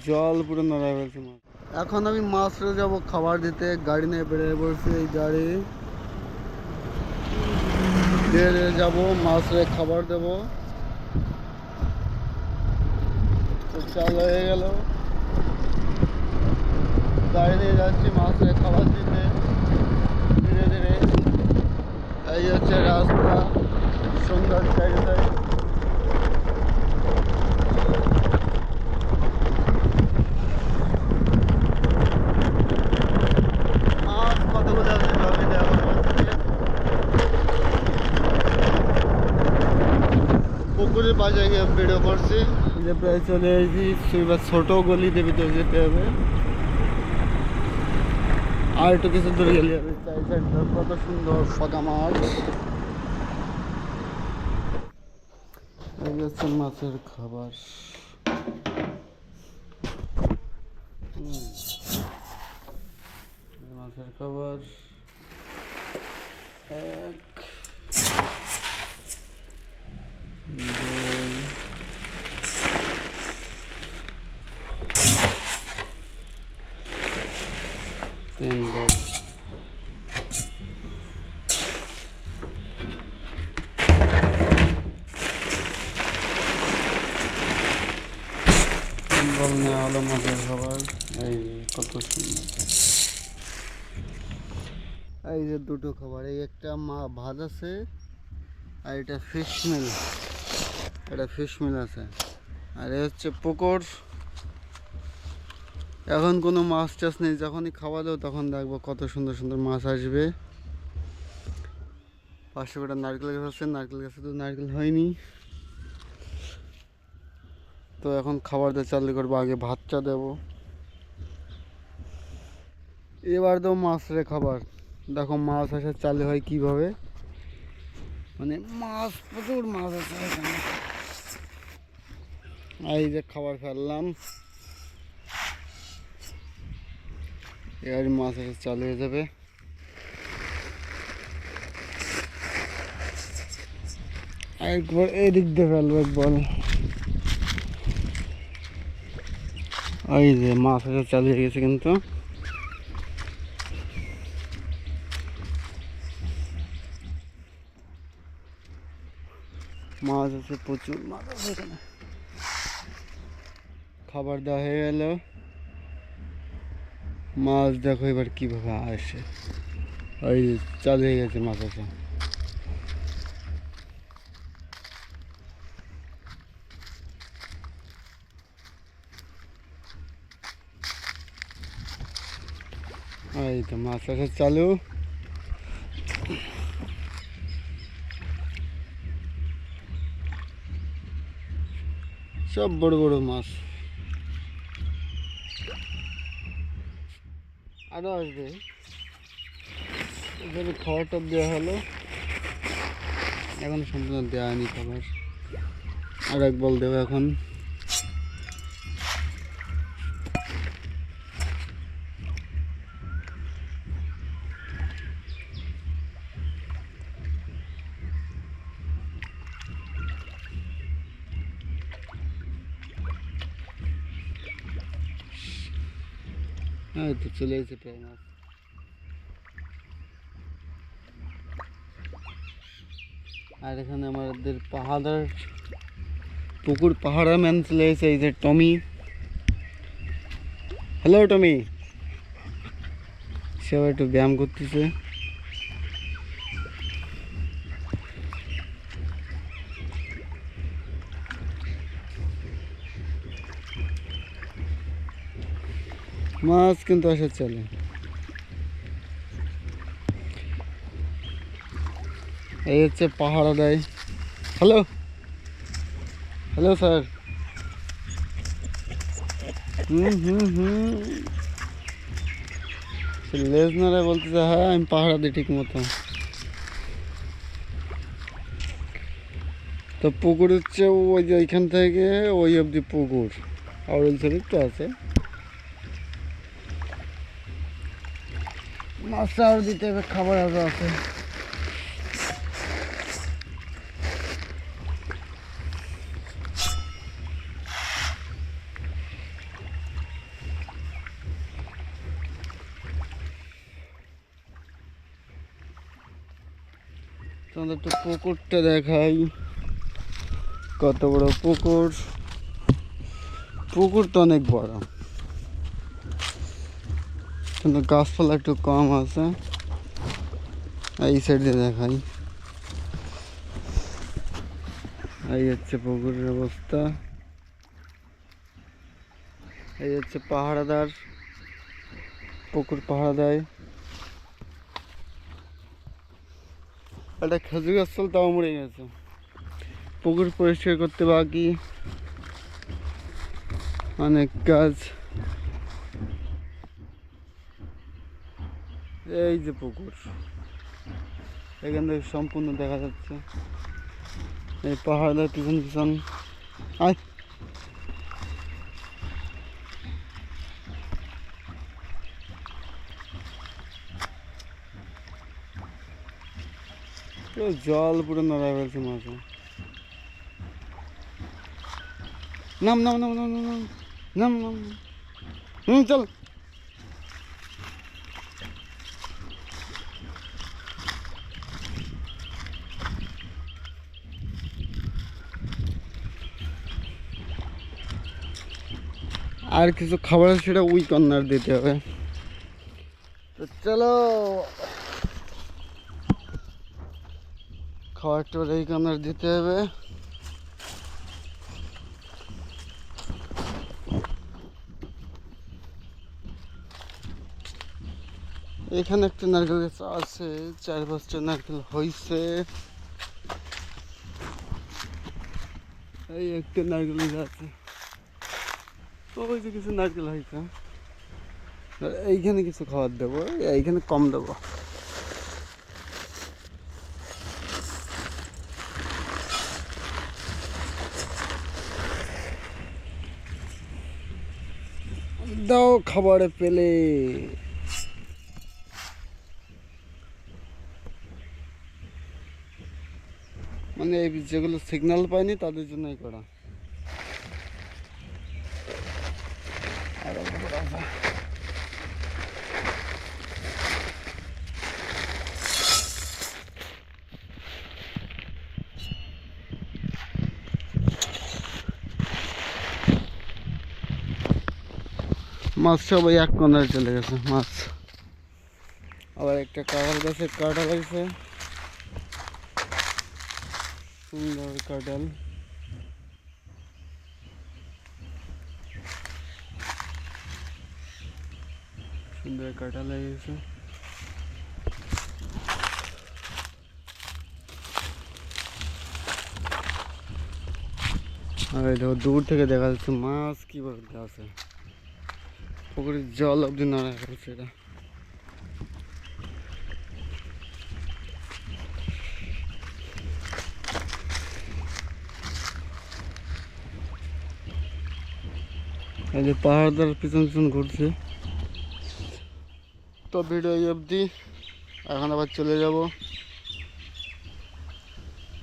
জল পুরো নড়া ফেলছে মাছ। এখন আমি মাছরে যাব খাবার দিতে, গাড়ি নিয়ে বেরিয়ে পড়ছি। এই গাড়ি বেরিয়ে যাব, মাছরে খাবার দেব। তো চাল হয়ে গেল, গাড়ি নিয়ে যাচ্ছি মাছরে খাবার দিতে ধীরে ধীরে। এই হচ্ছে রাস্তা, সুন্দর জায়গাটায়। মাছ কতগুলো আছে ভাবে দেওয়া হচ্ছে। পুকুরের পাশে গিয়ে ভিডিও করছি যে প্রায় চলে এসেছি। এবার ছোট গলিতে ভিতরে যেতে হবে, আর একটু কিছু দূরে গেলে হবে। কত সুন্দর সাদা মাছ। এই হচ্ছে মাছের খাবার। মাছের খাবার এক, দুই, তিন বল। বল নেওয়া হলো মাছের খাবার। এই কত সুন্দর। এই যে দুটো খাবার, এই একটা ভাত আছে, আর এটা ফিশ মিল, এটা ফিশ মিল আছে। আর এই হচ্ছে পুকুর। এখন কোনো মাছ টাছ নেই, যখনই খাওয়া দাও তখন দেখবো কত সুন্দর সুন্দর মাছ আসবে। পাশে একটা নারকেল গাছ আছে, নারকেল গাছে তো নারকেল হয়নি। তো এখন খাবার দিয়ে চালু করবো, আগে ভাতটা দেবো। এবার তো মাছের খাবার। দেখো মাছ আসা চালু হয় কিভাবে, মানে মাছ, প্রচুর মাছ আছে এখানে। এই যে খাবার ফেললাম, এবার মাছ আসা চালু হয়ে যাবে। একবার এদিক দিয়ে ফেলবো একবার। এই যে মাছ আসা চালু হয়ে গেছে, কিন্তু মাছ আছে, প্রচুর মাছ আছে এখানে। খাবার দেওয়া হয়ে গেল, মাছ দেখো এবার কিভাবে আসে। ওই চালু হয়ে গেছে মাছ আসা। এই তো মাছ আসা চালু। সব বড় বড় মাছ, আরো আসবে। এখানে খাবার টপ দেওয়া হলো, এখন সম্পূর্ণ দেওয়া হয়নি খাবার, আর এক বল দেবো এখন। হ্যাঁ তো চলে এসেছে প্রায় মাছ। আর এখানে আমাদের পাহাড়ের পুকুর পাহাড়া ম্যান চলে এসেছে, এই যে টমি। হ্যালো টমি, সে একটু ব্যায়াম করতেছে। মাছ কিন্তু আসা চলে। এই হচ্ছে পাহাড়া দেয়। Hello hello sir. লেজ নাড়া বলতেছে, হ্যাঁ আমি পাহাড়া দিই ঠিক মতো। তো পুকুর হচ্ছে ওই যে ওইখান থেকে ওই অবধি পুকুর, আর ওই শরীর তো আছে। মাছটা আরও দিতে হবে, খাবার আরও আছে। তোমাদের একটু পুকুরটা দেখাই, কত বড় পুকুর। পুকুর তো অনেক বড়, কিন্তু গাছপালা একটু কম আছে। এই সাইডে দেখাই, এই হচ্ছে পুকুরের অবস্থা। এই হচ্ছে পাহারাদার, পুকুর পাহারা দেয়। একটা খেজুর গাছ ছিল, তাও মরে গেছে। পুকুর পরিষ্কার করতে বাকি অনেক কাজ। এই যে পুকুর, এখান থেকে সম্পূর্ণ দেখা যাচ্ছে। এই পাহাড়ের পিছন পিছন আয়, জল পুরো নড়া ফেলছে মাঝে। নাম নাম নাম নাম নাম নাম নাম চল। আর কিছু খাবার আছে, সেটা ওই কর্নার দিতে হবে। তো চলো, খাবারটা এই কর্নার দিতে হবে। এখানে একটা নারকেল গাছ আছে, 4-5টা নারকেল হয়েছে। এই একটা নারকেল গাছ আছে, ওই যে কিছু নারকেল হয়েছে। এইখানে কিছু খাবার দেবো, এইখানে কম দেবো। দাও খাবারে পেলে। মানে যেগুলো সিগন্যাল পায়নি তাদের জন্যই করা। মাছ সবাই এক কোনায় চলে গেছে মাছ। আবার একটা কাঁঠাল গাছে কাঁঠাল হয়েছে, সুন্দর কাঁঠাল। সুন্দর কাঁঠাল হয়ে গেছে। আর দেখো দূর থেকে দেখা যাচ্ছে মাছ কিভাবে আছে, পুকুরের জল অব্দি নাড়া করছে এটা। এই যে পাহাড়দার পিছন পিছন ঘুরছে। তো ভিডিও অবধি, এখন আবার চলে যাব।